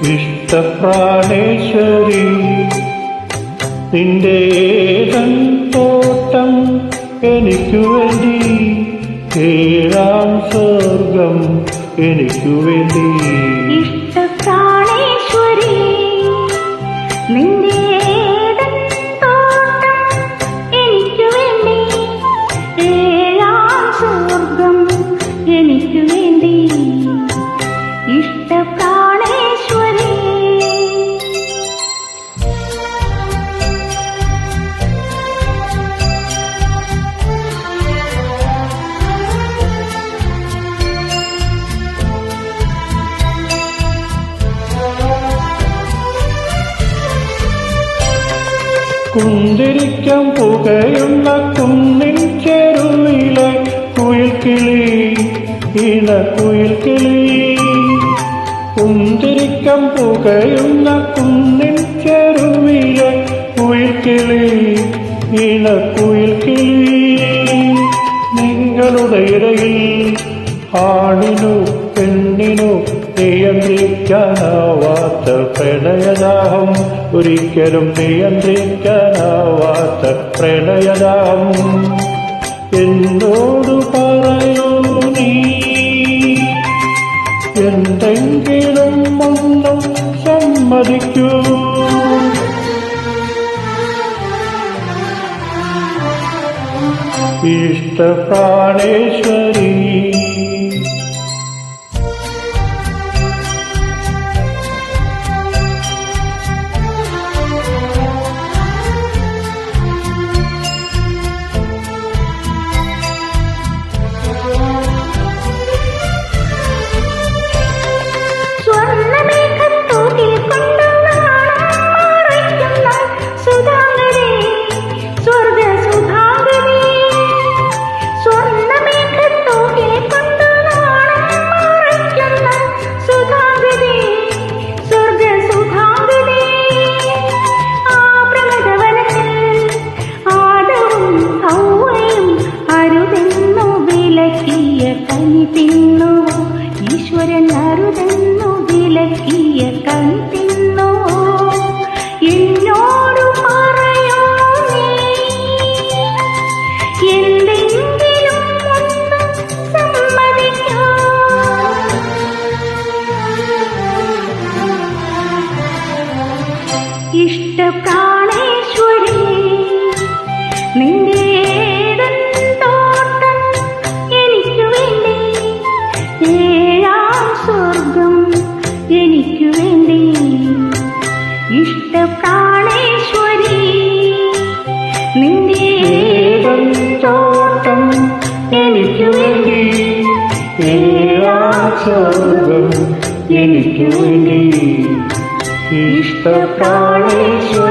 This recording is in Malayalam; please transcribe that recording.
ഇഷ്ടപ്രാണേശ്വരി നിന്റെ ഏതൻ തോട്ടം എനിക്കു വേണ്ടി, ഏഴാം സ്വർഗം എനിക്കു വേണ്ടി. ഇഷ്ടപ്രാണേശ്വരി നിന്റെ ഏതൻ തോട്ടം എനിക്കു വേണ്ടി, ഏഴാം സ്വർഗം എനിക്കു വേണ്ടി. ഇഷ്ടപ്രാണേശ്വരി കുന്തിരിക്കം പുകയുന്ന കുന്നിൻ ചെരുവിലെ കുയിൽക്കിളി, ഇണക്കുയിൽക്കിളി. കുന്തിരിക്കം പുകയുന്ന കുന്നിൻ ചെരുവിലെ കുയിൽക്കിളി, ഇണക്കുയിൽക്കിളി. നിങ്ങളുടെ ഇടയിൽ ആണിനു പെണ്ണിനു നിയന്ത്രിക്കാനാവാത്ത പ്രണയദാഹം, ഒരിക്കലും നിയന്ത്രിക്കാനാവാത്ത പ്രണയദാഹം. എന്നോട് പറയൂ നീ എന്തെങ്കിലും ഒന്നും സമ്മതിക്കൂ. ഇഷ്ടപ്രാണേശ്വരി ഈശ്വരൻ അരുതെന്നു വിലക്കിയ കണി തിന്നു. എന്നോട് പറയൂ നീ എന്തെങ്കിലും ഒന്ന് സമ്മതിക്കൂ. ഇഷ്ടപ്രാണേശ്വരി നിന്റെ ഏതൻ തോട്ടം എനിക്കു വേണ്ടി, ഏഴാം സ്വർഗം എനിക്കു വേണ്ടി. ഇഷ്ടപ്രാണേശ്വരി നിന്റെ ഏതൻ തോട്ടം എനിക്കു വേണ്ടി, ഏഴാം സ്വർഗം എനിക്കു വേണ്ടി. ഇഷ്ടപ്രാണേശ്വരി